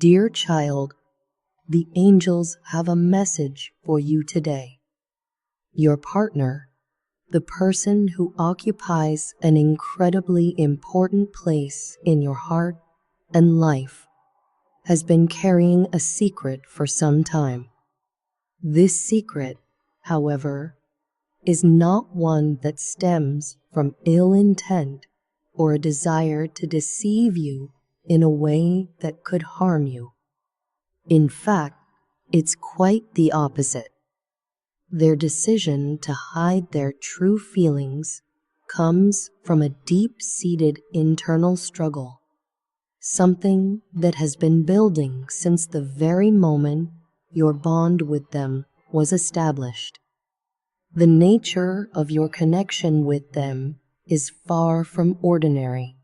Dear child, the angels have a message for you today. Your partner, the person who occupies an incredibly important place in your heart and life, has been carrying a secret for some time. This secret, however, is not one that stems from ill intent or a desire to deceive you in a way that could harm you. In fact, it's quite the opposite. Their decision to hide their true feelings comes from a deep-seated internal struggle, something that has been building since the very moment your bond with them was established. The nature of your connection with them is far from ordinary.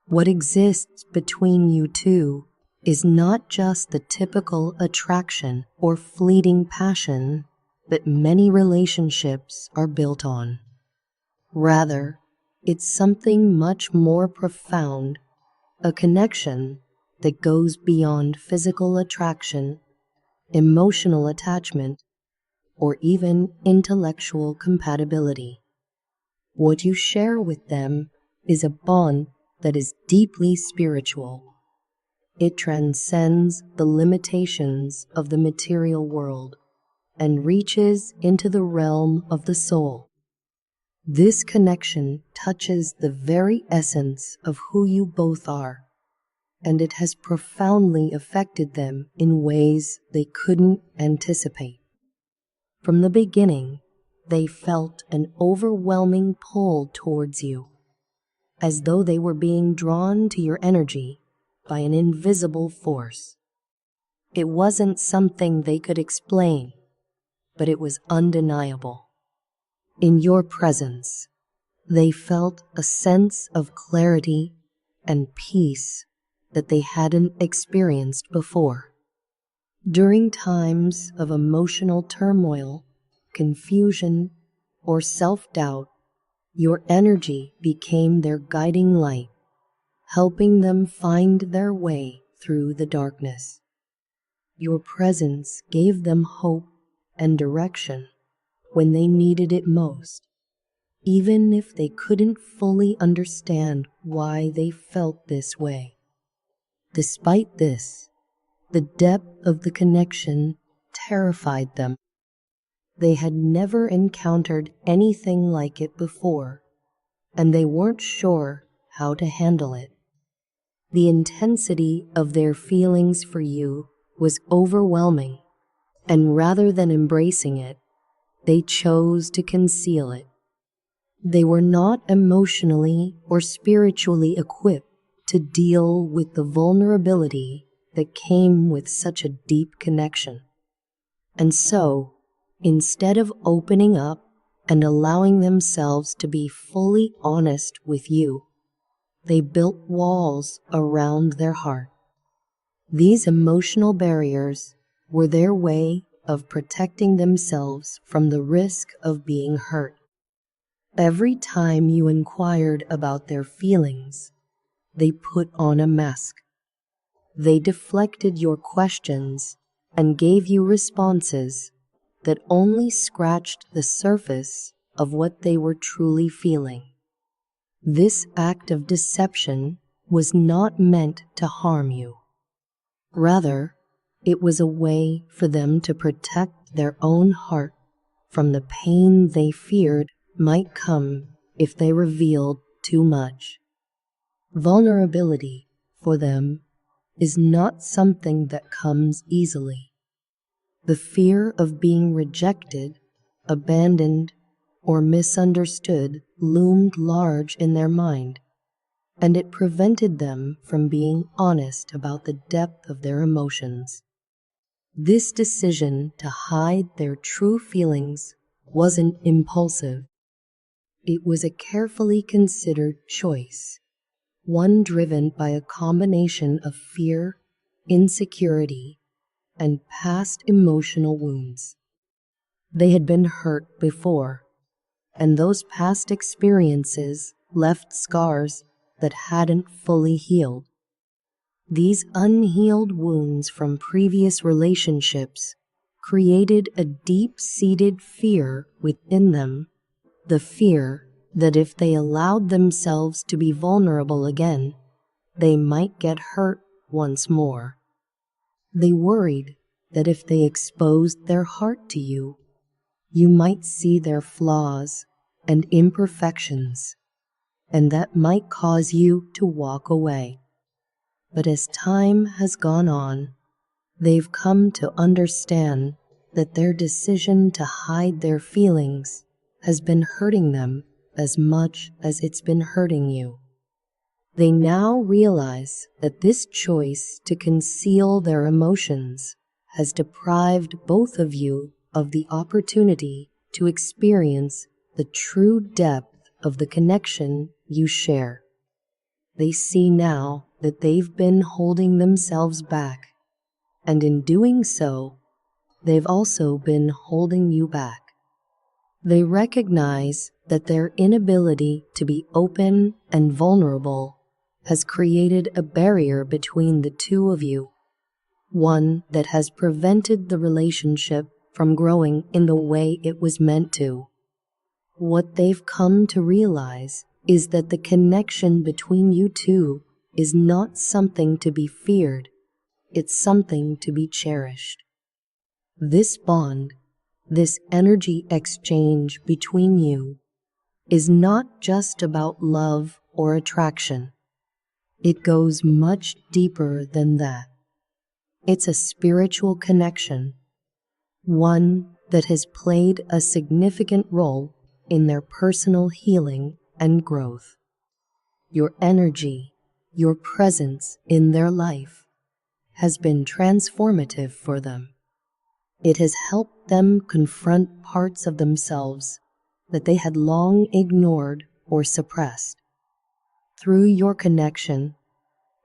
What exists between you two is not just the typical attraction or fleeting passion that many relationships are built on. Rather, it's something much more profound, a connection that goes beyond physical attraction, emotional attachment, or even intellectual compatibility. What you share with them is a bond that is deeply spiritual. It transcends the limitations of the material world and reaches into the realm of the soul. This connection touches the very essence of who you both are, and it has profoundly affected them in ways they couldn't anticipate. From the beginning, they felt an overwhelming pull towards you, as though they were being drawn to your energy by an invisible force. It wasn't something they could explain, but it was undeniable. In your presence, they felt a sense of clarity and peace that they hadn't experienced before. During times of emotional turmoil, confusion, or self-doubt, your energy became their guiding light, helping them find their way through the darkness. Your presence gave them hope and direction when they needed it most, even if they couldn't fully understand why they felt this way. Despite this, the depth of the connection terrified them. They had never encountered anything like it before, and they weren't sure how to handle it. The intensity of their feelings for you was overwhelming, and rather than embracing it, they chose to conceal it. They were not emotionally or spiritually equipped to deal with the vulnerability that came with such a deep connection. And so, instead of opening up and allowing themselves to be fully honest with you, they built walls around their heart. These emotional barriers were their way of protecting themselves from the risk of being hurt. Every time you inquired about their feelings, they put on a mask. They deflected your questions and gave you responses that only scratched the surface of what they were truly feeling. This act of deception was not meant to harm you. Rather, it was a way for them to protect their own heart from the pain they feared might come if they revealed too much. Vulnerability, for them, is not something that comes easily. The fear of being rejected, abandoned, or misunderstood loomed large in their mind, and it prevented them from being honest about the depth of their emotions. This decision to hide their true feelings wasn't impulsive. It was a carefully considered choice, one driven by a combination of fear, insecurity, and past emotional wounds. They had been hurt before, and those past experiences left scars that hadn't fully healed. These unhealed wounds from previous relationships created a deep-seated fear within them, the fear that if they allowed themselves to be vulnerable again, they might get hurt once more. They worried that if they exposed their heart to you, you might see their flaws and imperfections, and that might cause you to walk away. But as time has gone on, they've come to understand that their decision to hide their feelings has been hurting them as much as it's been hurting you. They now realize that this choice to conceal their emotions has deprived both of you of the opportunity to experience the true depth of the connection you share. They see now that they've been holding themselves back, and in doing so, they've also been holding you back. They recognize that their inability to be open and vulnerable has created a barrier between the two of you, one that has prevented the relationship from growing in the way it was meant to. What they've come to realize is that the connection between you two is not something to be feared, it's something to be cherished. This bond, this energy exchange between you, is not just about love or attraction. It goes much deeper than that. It's a spiritual connection, one that has played a significant role in their personal healing and growth. Your energy, your presence in their life has been transformative for them. It has helped them confront parts of themselves that they had long ignored or suppressed. Through your connection,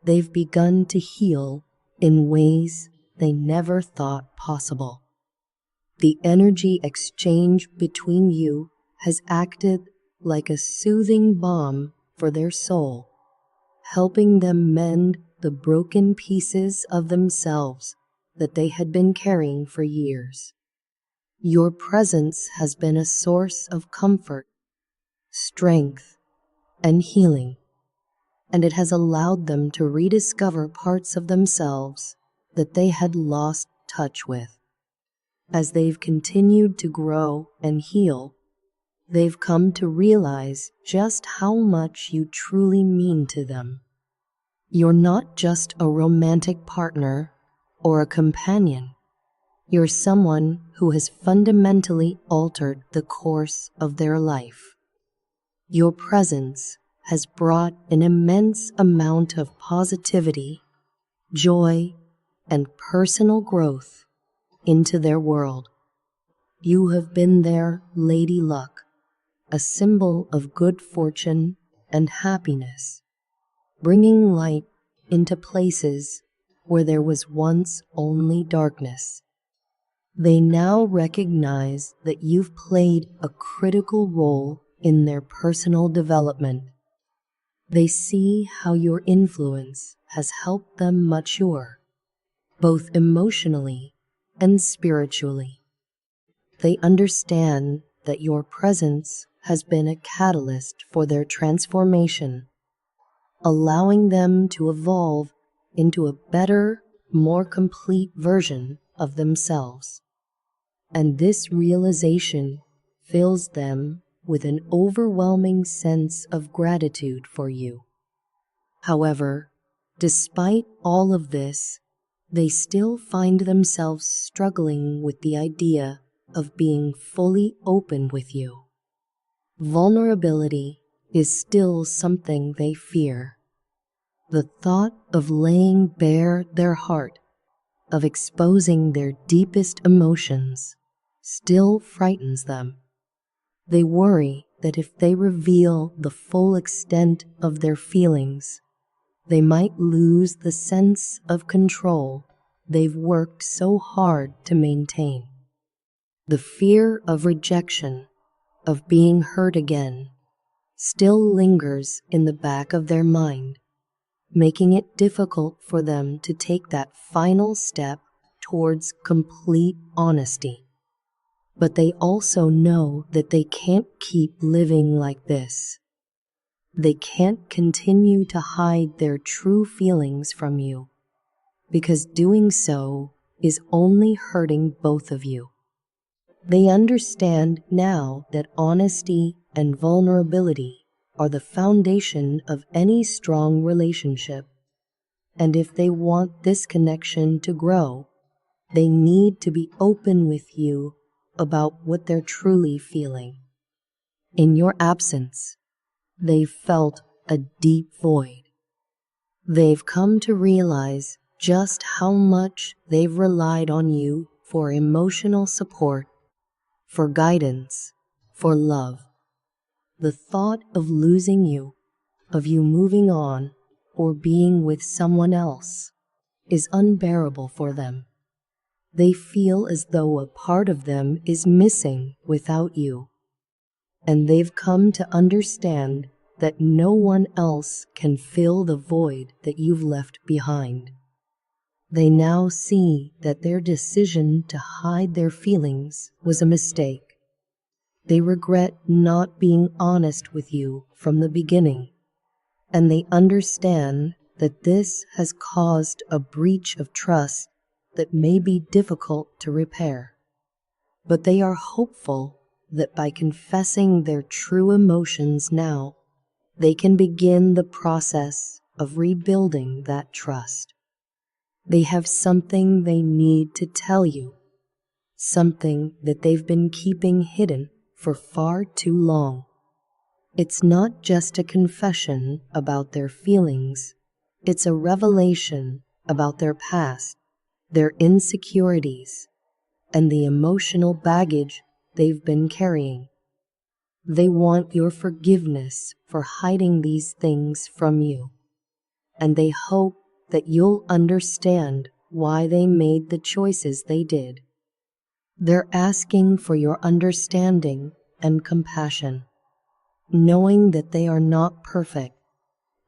they've begun to heal in ways they never thought possible. The energy exchange between you has acted like a soothing balm for their soul, helping them mend the broken pieces of themselves that they had been carrying for years. Your presence has been a source of comfort, strength, and healing, and it has allowed them to rediscover parts of themselves that they had lost touch with. As they've continued to grow and heal, they've come to realize just how much you truly mean to them. You're not just a romantic partner or a companion. You're someone who has fundamentally altered the course of their life. Your presence has brought an immense amount of positivity, joy, and personal growth into their world. You have been their Lady Luck, a symbol of good fortune and happiness, bringing light into places where there was once only darkness. They now recognize that you've played a critical role in their personal development. They see how your influence has helped them mature, both emotionally and spiritually. They understand that your presence has been a catalyst for their transformation, allowing them to evolve into a better, more complete version of themselves. And this realization fills them with an overwhelming sense of gratitude for you. However, despite all of this, they still find themselves struggling with the idea of being fully open with you. Vulnerability is still something they fear. The thought of laying bare their heart, of exposing their deepest emotions, still frightens them. They worry that if they reveal the full extent of their feelings, they might lose the sense of control they've worked so hard to maintain. The fear of rejection, of being hurt again, still lingers in the back of their mind, making it difficult for them to take that final step towards complete honesty. But they also know that they can't keep living like this. They can't continue to hide their true feelings from you, because doing so is only hurting both of you. They understand now that honesty and vulnerability are the foundation of any strong relationship, and if they want this connection to grow, they need to be open with you about what they're truly feeling. In your absence, they've felt a deep void. They've come to realize just how much they've relied on you for emotional support, for guidance, for love. The thought of losing you, of you moving on or being with someone else, is unbearable for them. They feel as though a part of them is missing without you, and they've come to understand that no one else can fill the void that you've left behind. They now see that their decision to hide their feelings was a mistake. They regret not being honest with you from the beginning, and they understand that this has caused a breach of trust that may be difficult to repair. But they are hopeful that by confessing their true emotions now, they can begin the process of rebuilding that trust. They have something they need to tell you, something that they've been keeping hidden for far too long. It's not just a confession about their feelings, it's a revelation about their past, their insecurities, and the emotional baggage they've been carrying. They want your forgiveness for hiding these things from you, and they hope that you'll understand why they made the choices they did. They're asking for your understanding and compassion, knowing that they are not perfect,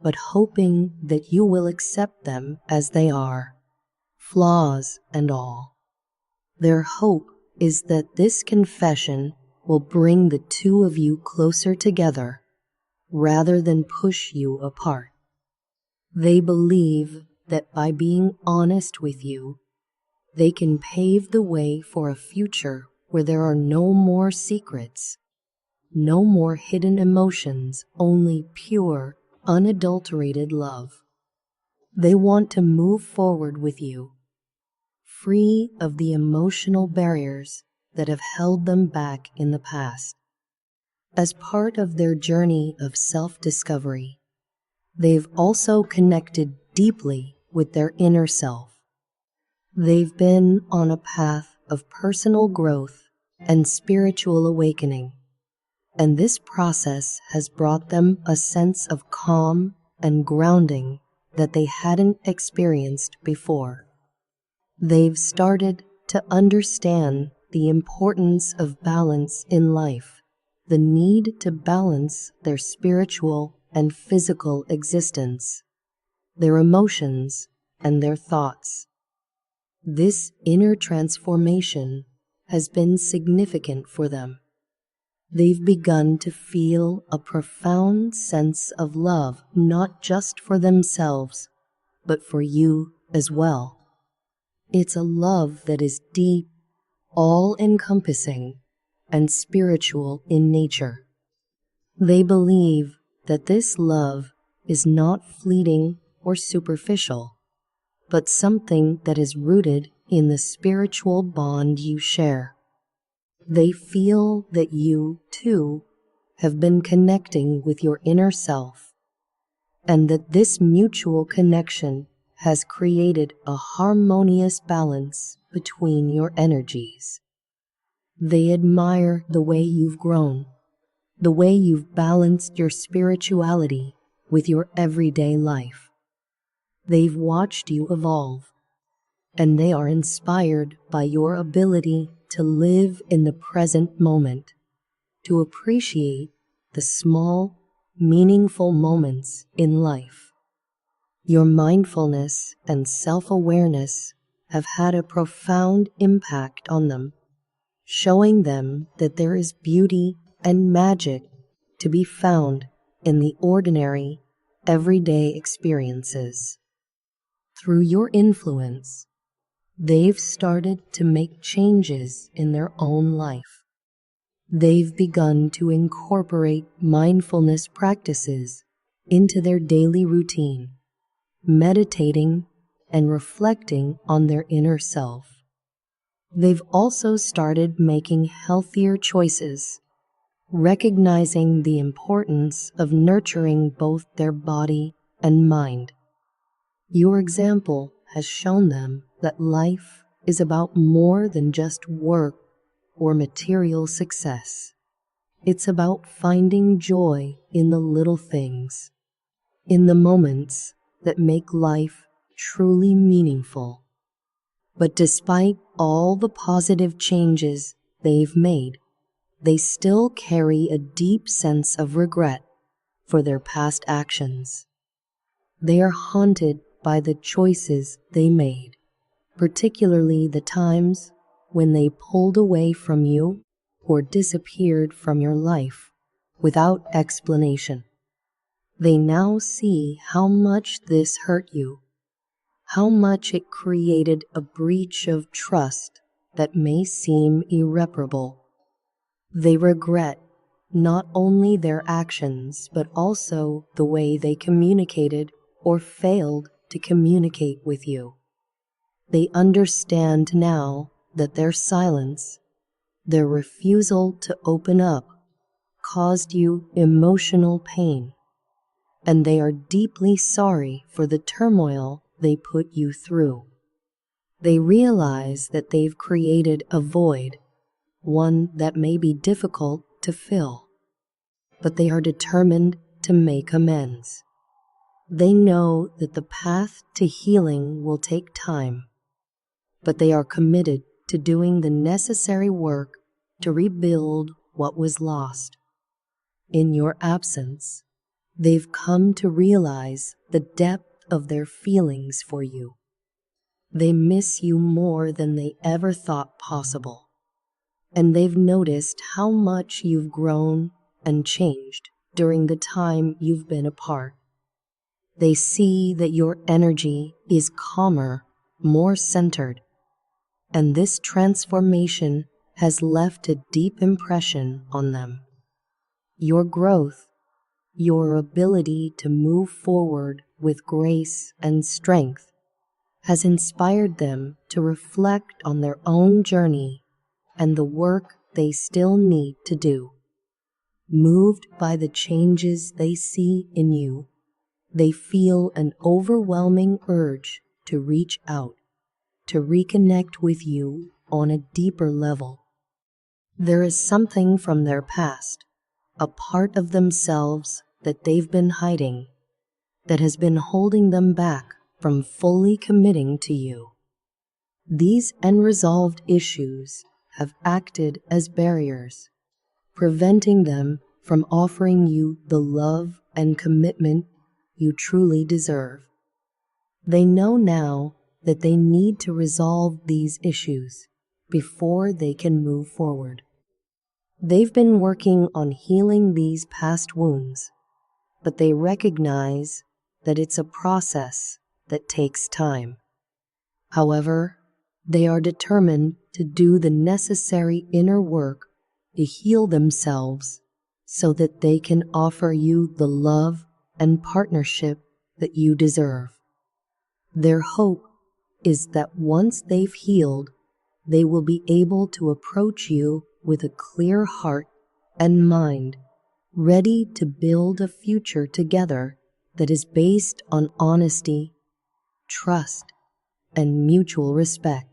but hoping that you will accept them as they are, flaws and all. Their hope is that this confession will bring the two of you closer together rather than push you apart. They believe that by being honest with you, they can pave the way for a future where there are no more secrets, no more hidden emotions, only pure, unadulterated love. They want to move forward with you, free of the emotional barriers that have held them back in the past. As part of their journey of self-discovery, they've also connected deeply with their inner self. They've been on a path of personal growth and spiritual awakening, and this process has brought them a sense of calm and grounding that they hadn't experienced before. They've started to understand the importance of balance in life, the need to balance their spiritual and physical existence, their emotions and their thoughts. This inner transformation has been significant for them. They've begun to feel a profound sense of love, not just for themselves, but for you as well. It's a love that is deep, all-encompassing, and spiritual in nature. They believe that this love is not fleeting or superficial, but something that is rooted in the spiritual bond you share. They feel that you, too, have been connecting with your inner self, and that this mutual connection has created a harmonious balance between your energies. They admire the way you've grown, the way you've balanced your spirituality with your everyday life. They've watched you evolve, and they are inspired by your ability to live in the present moment, to appreciate the small, meaningful moments in life. Your mindfulness and self-awareness have had a profound impact on them, showing them that there is beauty and magic to be found in the ordinary, everyday experiences. Through your influence, they've started to make changes in their own life. They've begun to incorporate mindfulness practices into their daily routine, meditating and reflecting on their inner self. They've also started making healthier choices, recognizing the importance of nurturing both their body and mind. Your example has shown them that life is about more than just work or material success. It's about finding joy in the little things, in the moments that make life truly meaningful. But despite all the positive changes they've made, they still carry a deep sense of regret for their past actions. They are haunted by the choices they made, particularly the times when they pulled away from you or disappeared from your life without explanation. They now see how much this hurt you, how much it created a breach of trust that may seem irreparable. They regret not only their actions, but also the way they communicated or failed to communicate with you. They understand now that their silence, their refusal to open up, caused you emotional pain, and they are deeply sorry for the turmoil they put you through. They realize that they've created a void, one that may be difficult to fill, but they are determined to make amends. They know that the path to healing will take time, but they are committed to doing the necessary work to rebuild what was lost. In your absence, they've come to realize the depth of their feelings for you. They miss you more than they ever thought possible, and they've noticed how much you've grown and changed during the time you've been apart. They see that your energy is calmer, more centered, and this transformation has left a deep impression on them. Your growth, your ability to move forward with grace and strength, has inspired them to reflect on their own journey and the work they still need to do. Moved by the changes they see in you, they feel an overwhelming urge to reach out, to reconnect with you on a deeper level. There is something from their past, a part of themselves that they've been hiding, that has been holding them back from fully committing to you. These unresolved issues have acted as barriers, preventing them from offering you the love and commitment you truly deserve. They know now that they need to resolve these issues before they can move forward. They've been working on healing these past wounds, but they recognize that it's a process that takes time. However, they are determined to do the necessary inner work to heal themselves so that they can offer you the love and partnership that you deserve. Their hope is that once they've healed, they will be able to approach you with a clear heart and mind, ready to build a future together that is based on honesty, trust, and mutual respect.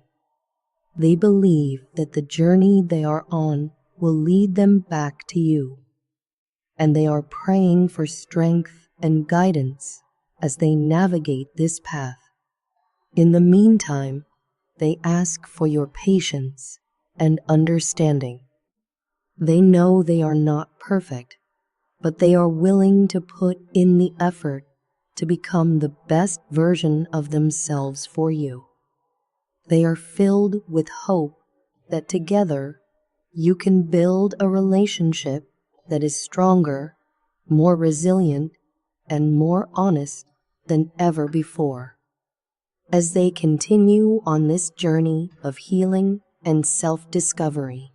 They believe that the journey they are on will lead them back to you, and they are praying for strength and guidance as they navigate this path. In the meantime, they ask for your patience and understanding. They know they are not perfect, but they are willing to put in the effort to become the best version of themselves for you. They are filled with hope that together you can build a relationship that is stronger, more resilient, and more honest than ever before. As they continue on this journey of healing and self-discovery,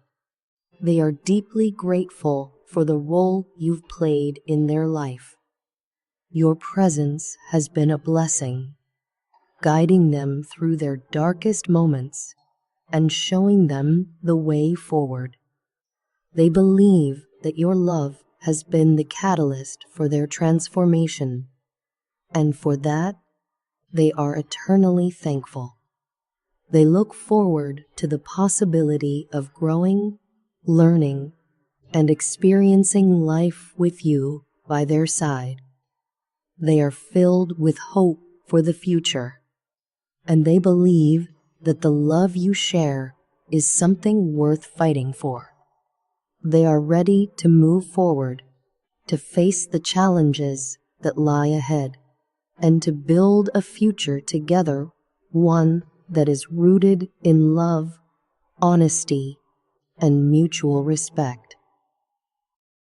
they are deeply grateful for the role you've played in their life. Your presence has been a blessing, guiding them through their darkest moments and showing them the way forward. They believe that your love has been the catalyst for their transformation, and for that, they are eternally thankful. They look forward to the possibility of growing, learning, and experiencing life with you by their side. They are filled with hope for the future, and they believe that the love you share is something worth fighting for. They are ready to move forward, to face the challenges that lie ahead, and to build a future together, one that is rooted in love, honesty, and mutual respect.